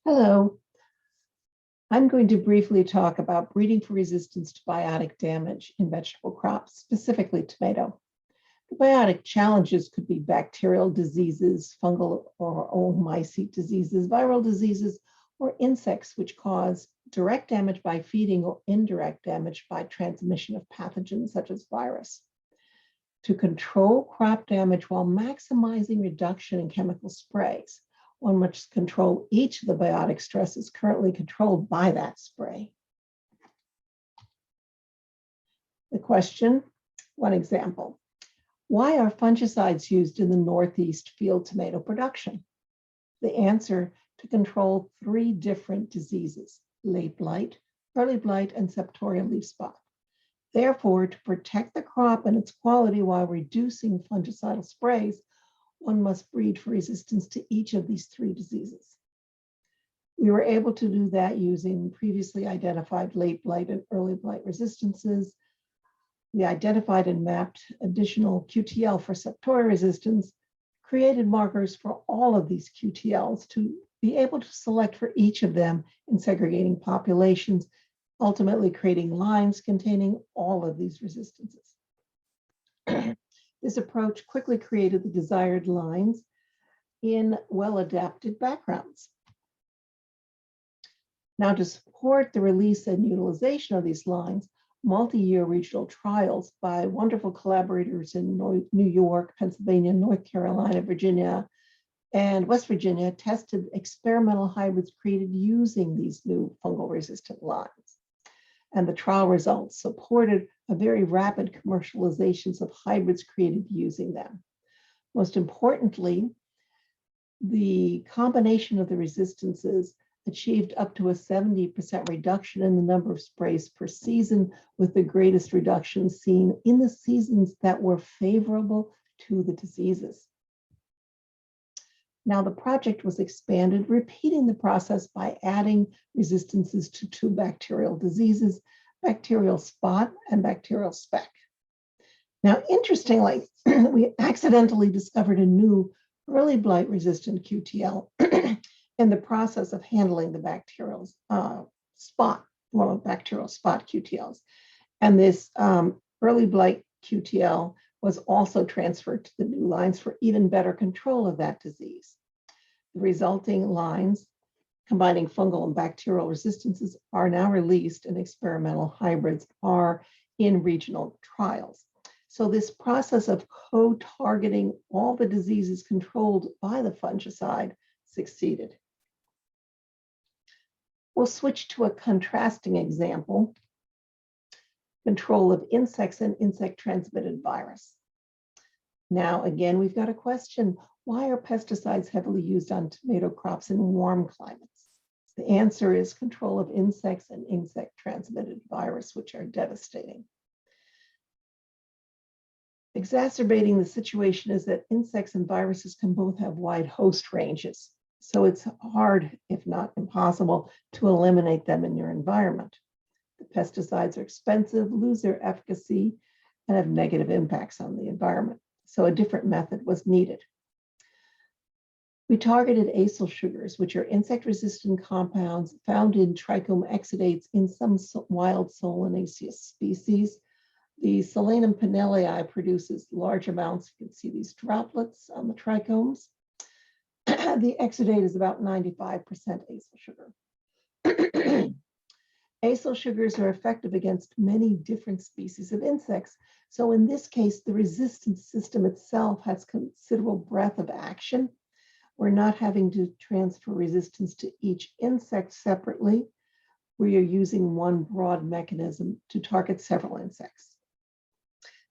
Hello, I'm going to briefly talk about breeding for resistance to biotic damage in vegetable crops, specifically tomato. The biotic challenges could be bacterial diseases, fungal or oomycete diseases, viral diseases, or insects which cause direct damage by feeding or indirect damage by transmission of pathogens such as virus. To control crop damage while maximizing reduction in chemical sprays, one must control each of the biotic stresses currently controlled by that spray. The question, one example, why are fungicides used in the Northeast field tomato production? The answer, to control 3 different diseases: late blight, early blight, and septorial leaf spot. Therefore, to protect the crop and its quality while reducing fungicidal sprays, one must breed for resistance to each of these 3 diseases. We were able to do that using previously identified late blight and early blight resistances. We identified and mapped additional QTL for septorial resistance, created markers for all of these QTLs to be able to select for each of them in segregating populations, ultimately creating lines containing all of these resistances. This approach quickly created the desired lines in well-adapted backgrounds. Now, to support the release and utilization of these lines, multi-year regional trials by wonderful collaborators in New York, Pennsylvania, North Carolina, Virginia, and West Virginia tested experimental hybrids created using these new fungal resistant lines. And the trial results supported a very rapid commercializations of hybrids created using them. Most importantly, the combination of the resistances achieved up to a 70% reduction in the number of sprays per season, with the greatest reduction seen in the seasons that were favorable to the diseases. Now, the project was expanded, repeating the process by adding resistances to 2 bacterial diseases, bacterial spot and bacterial speck. Now, interestingly, we accidentally discovered a new early blight resistant QTL in the process of handling the bacterial spot QTLs. And this early blight QTL was also transferred to the new lines for even better control of that disease. The resulting lines, combining fungal and bacterial resistances, are now released, and experimental hybrids are in regional trials. So this process of co-targeting all the diseases controlled by the fungicide succeeded. We'll switch to a contrasting example: control of insects and insect-transmitted virus. Now, again, we've got a question: why are pesticides heavily used on tomato crops in warm climates? The answer is control of insects and insect-transmitted virus, which are devastating. Exacerbating the situation is that insects and viruses can both have wide host ranges, so it's hard, if not impossible, to eliminate them in your environment. The pesticides are expensive, lose their efficacy, and have negative impacts on the environment. So a different method was needed. We targeted acylsugars, which are insect-resistant compounds found in trichome exudates in some wild Solanaceous species. The Solanum pinelli produces large amounts. You can see these droplets on the trichomes. The exudate is about 95% acyl sugar. Acyl sugars are effective against many different species of insects. So in this case, the resistance system itself has considerable breadth of action. We're not having to transfer resistance to each insect separately. We are using one broad mechanism to target several insects.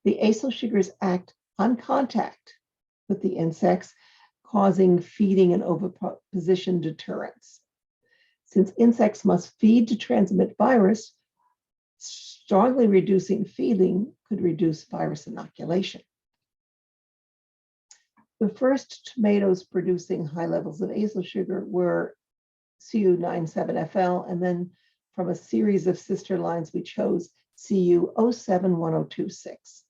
The acyl sugars act on contact with the insects, causing feeding and oviposition deterrence. Since insects must feed to transmit virus, strongly reducing feeding could reduce virus inoculation. The first tomatoes producing high levels of acyl sugar were CU97FL, and then from a series of sister lines, we chose CU071026.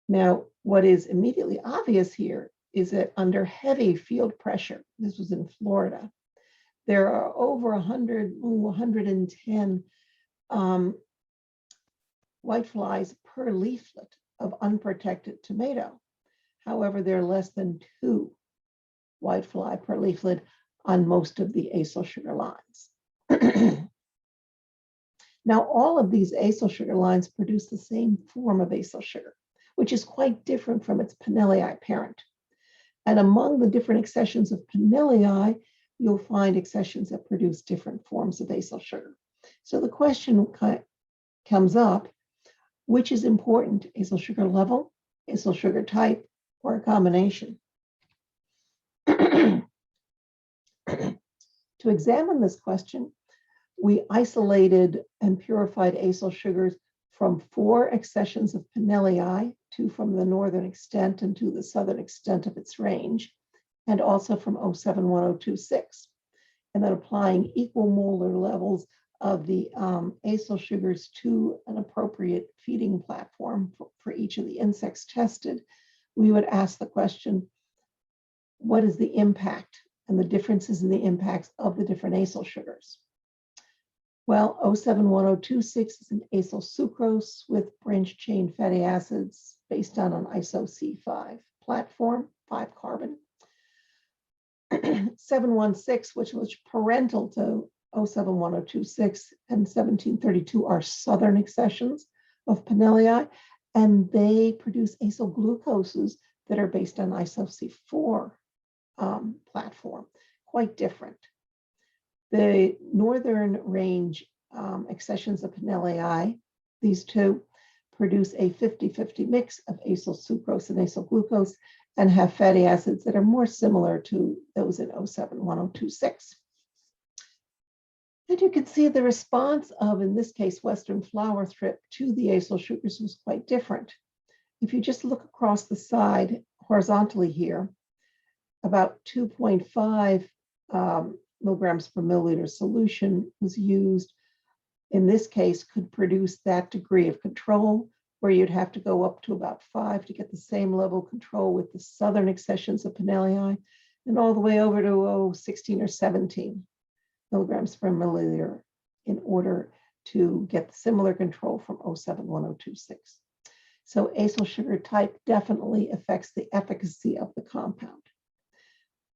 Now, what is immediately obvious here is that under heavy field pressure, this was in Florida, There are over 110 whiteflies per leaflet of unprotected tomato. However, there are less than 2 whitefly per leaflet on most of the acyl sugar lines. Now, all of these acyl sugar lines produce the same form of acyl sugar, which is quite different from its Pinelli parent. And among the different accessions of Pinelli, you'll find accessions that produce different forms of acyl sugar. So the question comes up, which is important, acyl sugar level, acyl sugar type, or a combination? To examine this question, we isolated and purified acyl sugars from 4 accessions of Pinelli, 2 from the northern extent and 2 the southern extent of its range, and also from 071-026. And then applying equal molar levels of the acyl sugars to an appropriate feeding platform for each of the insects tested, we would ask the question, what is the impact and the differences in the impacts of the different acyl sugars? Well, 071-026 is an acyl sucrose with branched chain fatty acids based on an iso-C5 platform, 5 carbon. 716, which was parental to 071-026, and 1732 are southern accessions of Pinelli, and they produce acyl glucoses that are based on iso-C4 platform, quite different. The northern range accessions of Pinelli, these 2, produce a 50-50 mix of acyl sucrose and acyl glucose and have fatty acids that are more similar to those in 071-026. And you can see the response of, in this case, Western flower thrip to the acyl sugars was quite different. If you just look across the side horizontally here, about 2.5 milligrams per milliliter solution was used. In this case, could produce that degree of control, where you'd have to go up to about 5 to get the same level of control with the southern accessions of Pinelli, and all the way over to 16 or 17 milligrams per milliliter in order to get similar control from 071-026. So acyl sugar type definitely affects the efficacy of the compound.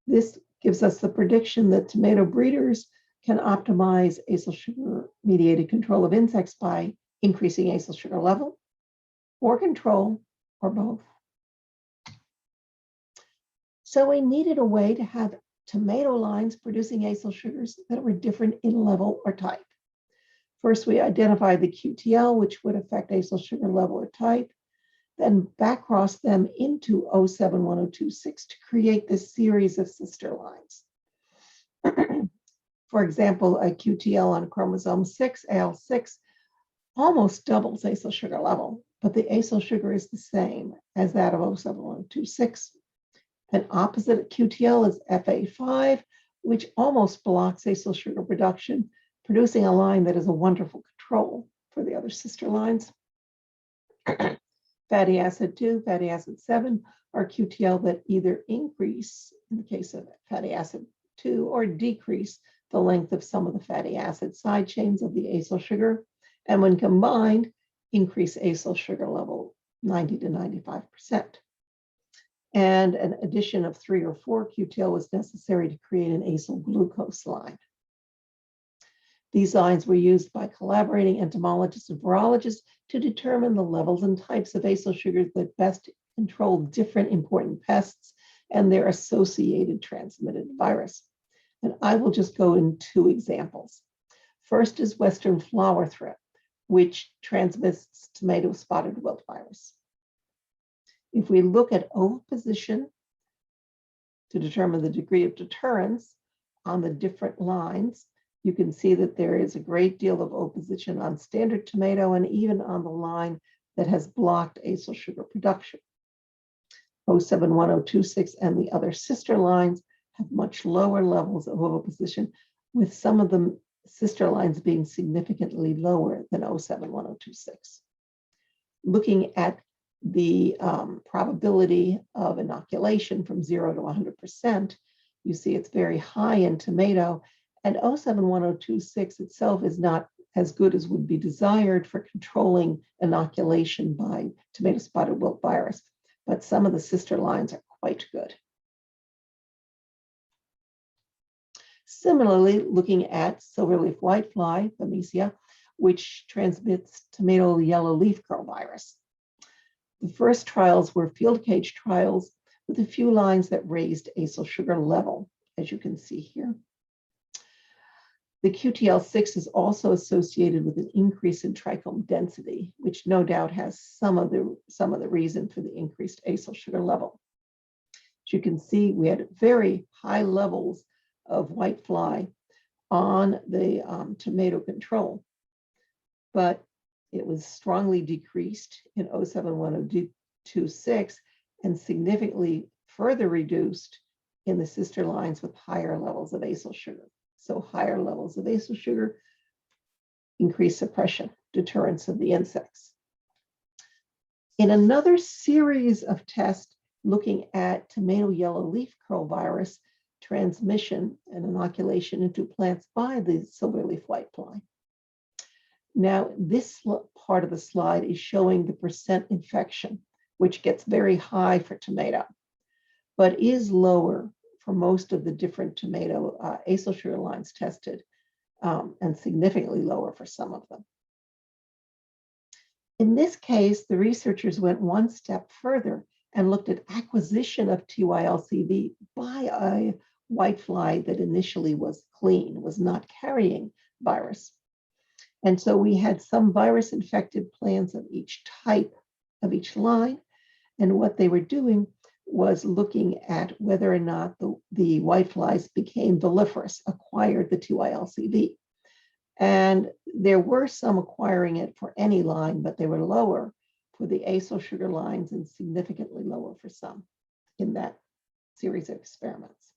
This gives us the prediction that tomato breeders can optimize acyl sugar mediated control of insects by increasing acyl sugar level, or control, or both. So we needed a way to have tomato lines producing acyl sugars that were different in level or type. First, we identified the QTL, which would affect acyl sugar level or type, then backcross them into 071-026 to create this series of sister lines. For example, a QTL on chromosome 6, AL6, almost doubles acyl sugar level, but the acyl sugar is the same as that of 071-026. An opposite QTL is FA5, which almost blocks acyl sugar production, producing a line that is a wonderful control for the other sister lines. Fatty acid 2, fatty acid 7 are QTL that either increase, in the case of fatty acid 2, or decrease the length of some of the fatty acid side chains of the acyl sugar, and when combined, increase acyl sugar level 90 to 95%. And an addition of 3 or 4 QTL was necessary to create an acyl glucose line. These lines were used by collaborating entomologists and virologists to determine the levels and types of acyl sugars that best control different important pests and their associated transmitted virus. And I will just go in 2 examples. First is Western flower thrip, which transmits tomato spotted wilt virus. If we look at oviposition to determine the degree of deterrence on the different lines, you can see that there is a great deal of oviposition on standard tomato and even on the line that has blocked acyl sugar production. 071-026 and the other sister lines have much lower levels of oviposition, with some of the sister lines being significantly lower than 071-026. Looking at the probability of inoculation from 0 to 100%, you see it's very high in tomato, And 071026 itself is not as good as would be desired for controlling inoculation by tomato spotted wilt virus, but some of the sister lines are quite good. Similarly, looking at silverleaf whitefly, Bamesia, which transmits tomato yellow leaf curl virus. The first trials were field cage trials with a few lines that raised acyl sugar level, as you can see here. The QTL6 is also associated with an increase in trichome density, which no doubt has some of the reason for the increased acyl sugar level. As you can see, we had very high levels of whitefly on the tomato control, but it was strongly decreased in 071026 and significantly further reduced in the sister lines with higher levels of acyl sugar. So higher levels of acyl sugar increase suppression, deterrence of the insects. In another series of tests looking at tomato yellow leaf curl virus transmission and inoculation into plants by the silverleaf whitefly. Now, this part of the slide is showing the percent infection, which gets very high for tomato, but is lower for most of the different tomato acyl sugar lines tested, and significantly lower for some of them. In this case, the researchers went one step further and looked at acquisition of TYLCV by a whitefly that initially was clean, was not carrying virus. And so we had some virus-infected plants of each type of each line, and what they were doing was looking at whether or not the whiteflies became voliferous, acquired the TYLCV. And there were some acquiring it for any line, but they were lower for the acyl sugar lines and significantly lower for some in that series of experiments.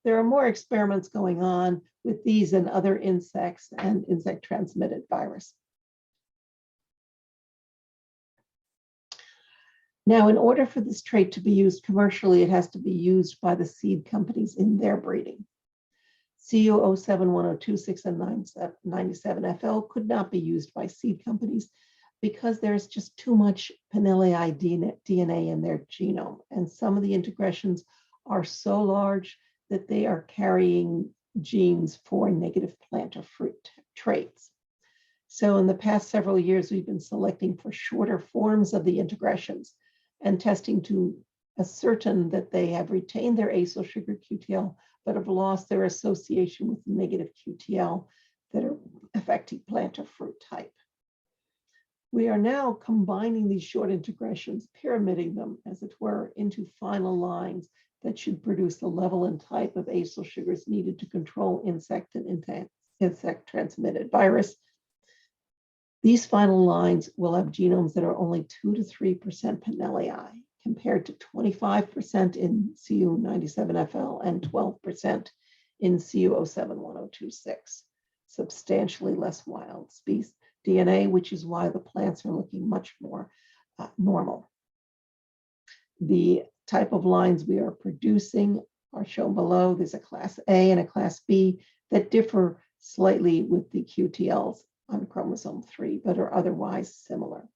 There are more experiments going on with these and other insects and insect-transmitted virus. Now, in order for this trait to be used commercially, it has to be used by the seed companies in their breeding. CU 071026 and 97FL could not be used by seed companies because there's just too much Pinelli DNA in their genome. And some of the integressions are so large that they are carrying genes for negative plant or fruit traits. So in the past several years, we've been selecting for shorter forms of the integressions and testing to ascertain that they have retained their acyl sugar QTL, but have lost their association with negative QTL that are affecting plant or fruit type. We are now combining these short integressions, pyramiding them, as it were, into final lines that should produce the level and type of acyl sugars needed to control insect and insect-transmitted virus. These final lines will have genomes that are only 2 to 3% Pinelli, compared to 25% in CU97FL and 12% in CU071026. Substantially less wild species DNA, which is why the plants are looking much more normal. The type of lines we are producing are shown below. There's a class A and a class B that differ slightly with the QTLs on chromosome 3, but are otherwise similar.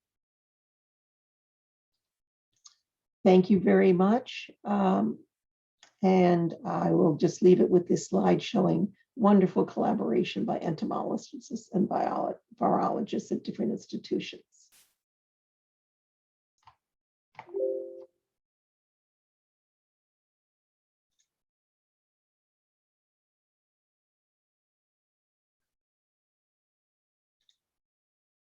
Thank you very much. And I will just leave it with this slide showing wonderful collaboration by entomologists and virologists at different institutions.